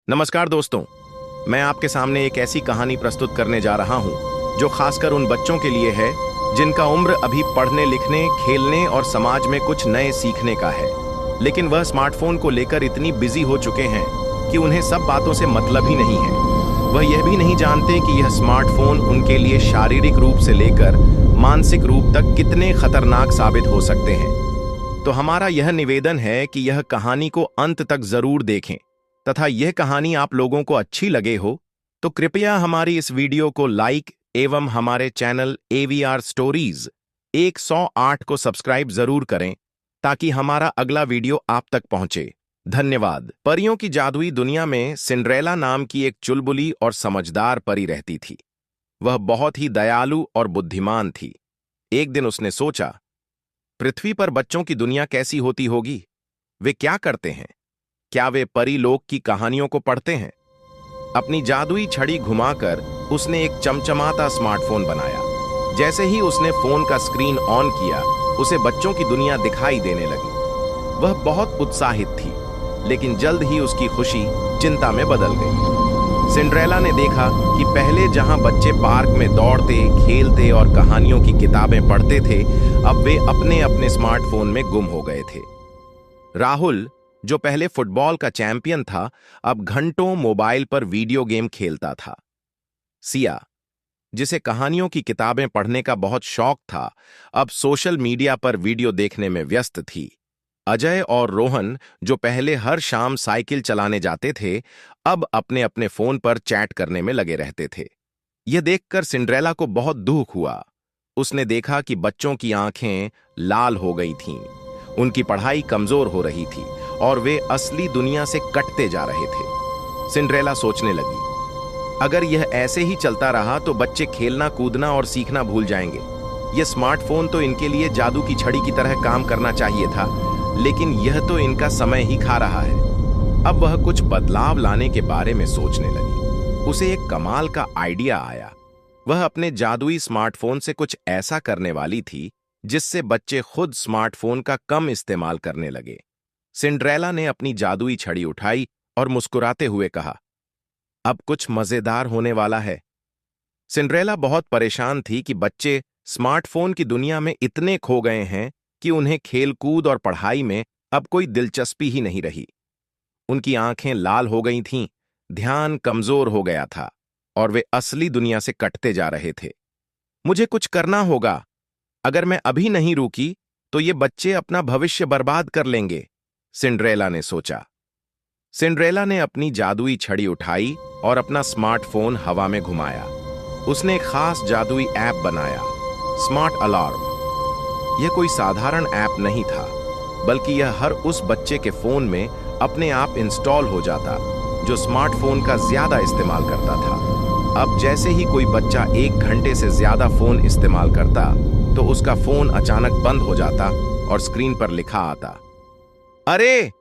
नमस्कार दोस्तों, मैं आपके सामने एक ऐसी कहानी प्रस्तुत करने जा रहा हूं जो खासकर उन बच्चों के लिए है जिनका उम्र अभी पढ़ने लिखने, खेलने और समाज में कुछ नए सीखने का है, लेकिन वह स्मार्टफोन को लेकर इतनी बिजी हो चुके हैं कि उन्हें सब बातों से मतलब ही नहीं है। वह यह भी नहीं जानते कि यह स्मार्टफोन उनके लिए शारीरिक रूप से लेकर मानसिक रूप तक कितने खतरनाक साबित हो सकते हैं। तो हमारा यह निवेदन है कि यह कहानी को अंत तक जरूर देखें तथा यह कहानी आप लोगों को अच्छी लगे हो तो कृपया हमारी इस वीडियो को लाइक एवं हमारे चैनल AVR स्टोरीज 108 को सब्सक्राइब जरूर करें ताकि हमारा अगला वीडियो आप तक पहुंचे। धन्यवाद। परियों की जादुई दुनिया में सिंड्रेला नाम की एक चुलबुली और समझदार परी रहती थी। वह बहुत ही दयालु और बुद्धिमान थी। एक दिन उसने सोचा, पृथ्वी पर बच्चों की दुनिया कैसी होती होगी? वे क्या करते हैं? क्या वे परी लोक की कहानियों को पढ़ते हैं? अपनी जादुई छड़ी घुमाकर उसने एक चमचमाता स्मार्टफोन बनाया। जैसे ही उसने फोन का स्क्रीन ऑन किया, उसे बच्चों की दुनिया दिखाई देने लगी। वह बहुत उत्साहित थी, लेकिन जल्द ही उसकी खुशी चिंता में बदल गई। सिंड्रेला ने देखा कि पहले जहां बच्चे पार्क में दौड़ते, खेलते और कहानियों की किताबें पढ़ते थे, अब वे अपने अपने स्मार्टफोन में गुम हो गए थे। राहुल, जो पहले फुटबॉल का चैंपियन था, अब घंटों मोबाइल पर वीडियो गेम खेलता था। सिया, जिसे कहानियों की किताबें पढ़ने का बहुत शौक था, अब सोशल मीडिया पर वीडियो देखने में व्यस्त थी। अजय और रोहन, जो पहले हर शाम साइकिल चलाने जाते थे, अब अपने अपने फोन पर चैट करने में लगे रहते थे। यह देखकर सिंड्रेला को बहुत दुख हुआ। उसने देखा कि बच्चों की आंखें लाल हो गई थीं, उनकी पढ़ाई कमजोर हो रही थी और वे असली दुनिया से कटते जा रहे थे। सिंड्रेला सोचने लगी, अगर यह ऐसे ही चलता रहा तो बच्चे खेलना, कूदना और सीखना भूल जाएंगे। यह स्मार्टफोन तो इनके लिए जादू की छड़ी की तरह काम करना चाहिए था, लेकिन यह तो इनका समय ही खा रहा है। अब वह कुछ बदलाव लाने के बारे में सोचने लगी। उसे एक कमाल का आइडिया आया। वह अपने जादुई स्मार्टफोन से कुछ ऐसा करने वाली थी जिससे बच्चे खुद स्मार्टफोन का कम इस्तेमाल करने लगे। सिंड्रेला ने अपनी जादुई छड़ी उठाई और मुस्कुराते हुए कहा, अब कुछ मजेदार होने वाला है। सिंड्रेला बहुत परेशान थी कि बच्चे स्मार्टफोन की दुनिया में इतने खो गए हैं कि उन्हें खेलकूद और पढ़ाई में अब कोई दिलचस्पी ही नहीं रही। उनकी आंखें लाल हो गई थीं, ध्यान कमजोर हो गया था और वे असली दुनिया से कटते जा रहे थे। मुझे कुछ करना होगा। अगर मैं अभी नहीं रुकी तो ये बच्चे अपना भविष्य बर्बाद कर लेंगे, सिंड्रेला ने सोचा। सिंड्रेला ने अपनी जादुई छड़ी उठाई और अपना स्मार्टफोन हवा में घुमाया। उसने एक खास जादुई ऐप बनाया, स्मार्ट अलार्म। यह कोई साधारण ऐप नहीं था, बल्कि यह हर उस बच्चे के फोन में अपने आप इंस्टॉल हो जाता जो स्मार्टफोन का ज्यादा इस्तेमाल करता था। अब जैसे ही कोई बच्चा 1 घंटे से ज्यादा फोन इस्तेमाल करता तो उसका फोन अचानक बंद हो जाता और स्क्रीन पर लिखा आता, अरे,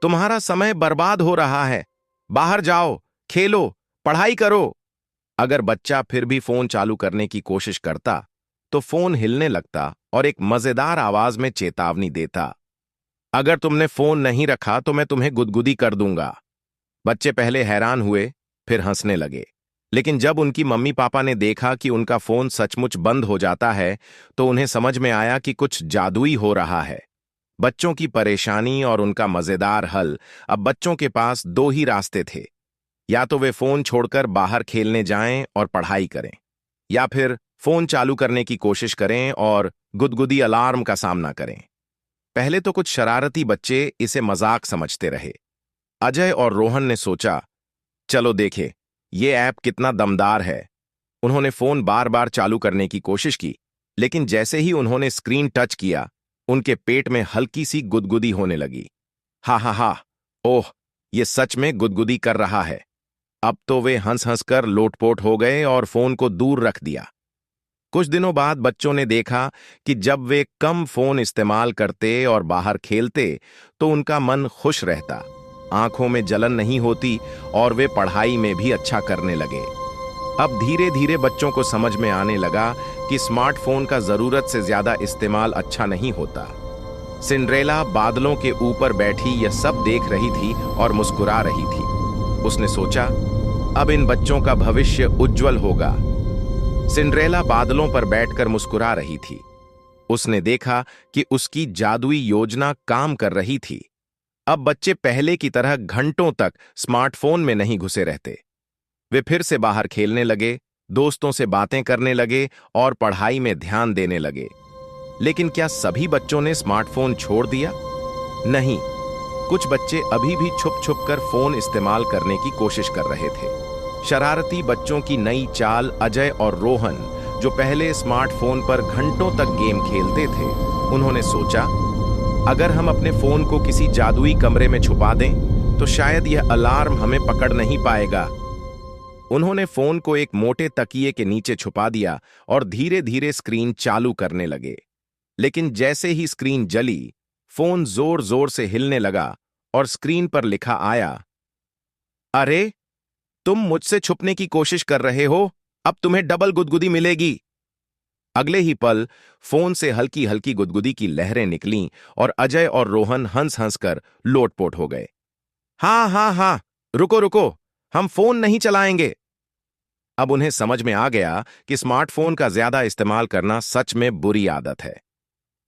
तुम्हारा समय बर्बाद हो रहा है, बाहर जाओ, खेलो, पढ़ाई करो। अगर बच्चा फिर भी फोन चालू करने की कोशिश करता तो फोन हिलने लगता और एक मजेदार आवाज में चेतावनी देता, अगर तुमने फोन नहीं रखा तो मैं तुम्हें गुदगुदी कर दूंगा। बच्चे पहले हैरान हुए, फिर हंसने लगे, लेकिन जब उनकी मम्मी पापा ने देखा कि उनका फोन सचमुच बंद हो जाता है तो उन्हें समझ में आया कि कुछ जादुई हो रहा है। बच्चों की परेशानी और उनका मजेदार हल। अब बच्चों के पास 2 ही रास्ते थे, या तो वे फोन छोड़कर बाहर खेलने जाएं और पढ़ाई करें, या फिर फोन चालू करने की कोशिश करें और गुदगुदी अलार्म का सामना करें। पहले तो कुछ शरारती बच्चे इसे मजाक समझते रहे। अजय और रोहन ने सोचा, चलो देखें ये ऐप कितना दमदार है। उन्होंने फोन बार बार चालू करने की कोशिश की, लेकिन जैसे ही उन्होंने स्क्रीन टच किया, उनके पेट में हल्की सी गुदगुदी होने लगी। हा हा हा, ओह, ये सच में गुदगुदी कर रहा है। अब तो वे हंस हंस कर लोटपोट हो गए और फोन को दूर रख दिया। कुछ दिनों बाद बच्चों ने देखा कि जब वे कम फोन इस्तेमाल करते और बाहर खेलते तो उनका मन खुश रहता, आंखों में जलन नहीं होती और वे पढ़ाई में भी अच्छा करने लगे। अब धीरे धीरे बच्चों को समझ में आने लगा कि स्मार्टफोन का जरूरत से ज्यादा इस्तेमाल अच्छा नहीं होता। सिंड्रेला बादलों के ऊपर बैठी यह सब देख रही थी और मुस्कुरा रही थी। उसने सोचा, अब इन बच्चों का भविष्य उज्जवल होगा। सिंड्रेला बादलों पर बैठकर मुस्कुरा रही थी। उसने देखा कि उसकी जादुई योजना काम कर रही थी। अब बच्चे पहले की तरह घंटों तक स्मार्टफोन में नहीं घुसे रहते। वे फिर से बाहर खेलने लगे, दोस्तों से बातें करने लगे और पढ़ाई में ध्यान देने लगे। लेकिन क्या सभी बच्चों ने स्मार्टफोन छोड़ दिया? नहीं, कुछ बच्चे अभी भी छुप छुप कर फोन इस्तेमाल करने की कोशिश कर रहे थे। शरारती बच्चों की नई चाल अजय और रोहन, जो पहले स्मार्टफोन पर घंटों तक गेम खेलते थे, उन्होंने सोचा, अगर हम अपने फोन को किसी जादुई कमरे में छुपा दें तो शायद यह अलार्म हमें पकड़ नहीं पाएगा। उन्होंने फोन को एक मोटे तकिए के नीचे छुपा दिया और धीरे धीरे स्क्रीन चालू करने लगे। लेकिन जैसे ही स्क्रीन जली, फोन जोर जोर से हिलने लगा और स्क्रीन पर लिखा आया, अरे, तुम मुझसे छुपने की कोशिश कर रहे हो, अब तुम्हें डबल गुदगुदी मिलेगी। अगले ही पल फोन से हल्की हल्की गुदगुदी की लहरें निकलीं और अजय और रोहन हंस हंस कर लोटपोट हो गए। हाँ हाँ हाँ, रुको रुको, हम फोन नहीं चलाएंगे। अब उन्हें समझ में आ गया कि स्मार्टफोन का ज्यादा इस्तेमाल करना सच में बुरी आदत है।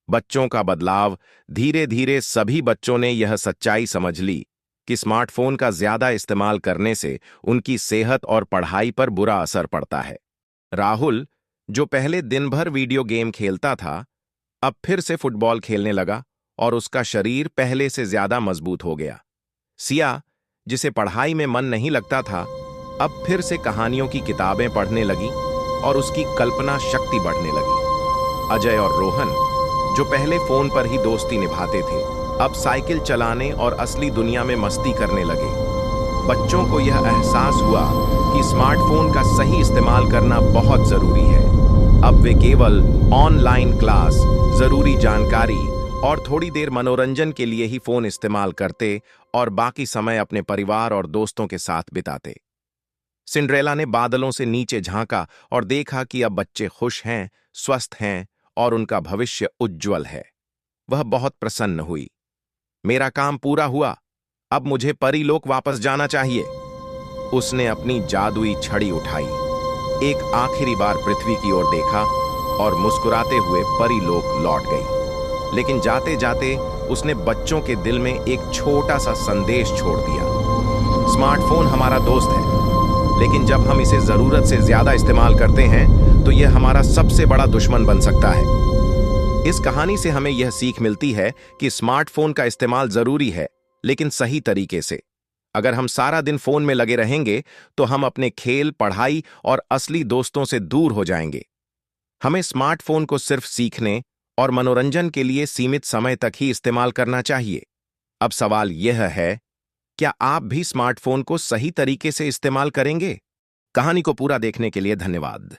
बच्चों का बदलाव, धीरे धीरे सभी बच्चों ने यह सच्चाई समझ ली कि स्मार्टफोन का ज्यादा इस्तेमाल करने से उनकी सेहत और पढ़ाई पर बुरा असर पड़ता है। राहुल, जो पहले दिन भर वीडियो गेम खेलता था, अब फिर से फुटबॉल खेलने लगा और उसका शरीर पहले से ज्यादा मजबूत हो गया। सिया, जिसे पढ़ाई में मन नहीं लगता था, अब फिर से कहानियों की किताबें पढ़ने लगी और उसकी कल्पना शक्ति बढ़ने लगी। अजय और रोहन, जो पहले फोन पर ही दोस्ती निभाते थे, अब साइकिल चलाने और असली दुनिया में मस्ती करने लगे। बच्चों को यह एहसास हुआ कि स्मार्टफोन का सही इस्तेमाल करना बहुत जरूरी है। अब वे केवल ऑनलाइन क्लास, जरूरी जानकारी और थोड़ी देर मनोरंजन के लिए ही फोन इस्तेमाल करते और बाकी समय अपने परिवार और दोस्तों के साथ बिताते। सिंड्रेला ने बादलों से नीचे झांका और देखा कि अब बच्चे खुश हैं, स्वस्थ हैं और उनका भविष्य उज्जवल है। वह बहुत प्रसन्न हुई। मेरा काम पूरा हुआ, अब मुझे परीलोक वापस जाना चाहिए। उसने अपनी जादुई छड़ी उठाई, एक आखिरी बार पृथ्वी की ओर देखा और मुस्कुराते हुए परीलोक लौट गई। लेकिन जाते जाते उसने बच्चों के दिल में एक छोटा सा संदेश छोड़ दिया। स्मार्टफोन हमारा दोस्त है, लेकिन जब हम इसे जरूरत से ज्यादा इस्तेमाल करते हैं तो यह हमारा सबसे बड़ा दुश्मन बन सकता है। इस कहानी से हमें यह सीख मिलती है कि स्मार्टफोन का इस्तेमाल जरूरी है, लेकिन सही तरीके से। अगर हम सारा दिन फोन में लगे रहेंगे तो हम अपने खेल, पढ़ाई और असली दोस्तों से दूर हो जाएंगे। हमें स्मार्टफोन को सिर्फ सीखने और मनोरंजन के लिए सीमित समय तक ही इस्तेमाल करना चाहिए। अब सवाल यह है, क्या आप भी स्मार्टफोन को सही तरीके से इस्तेमाल करेंगे? कहानी को पूरा देखने के लिए धन्यवाद।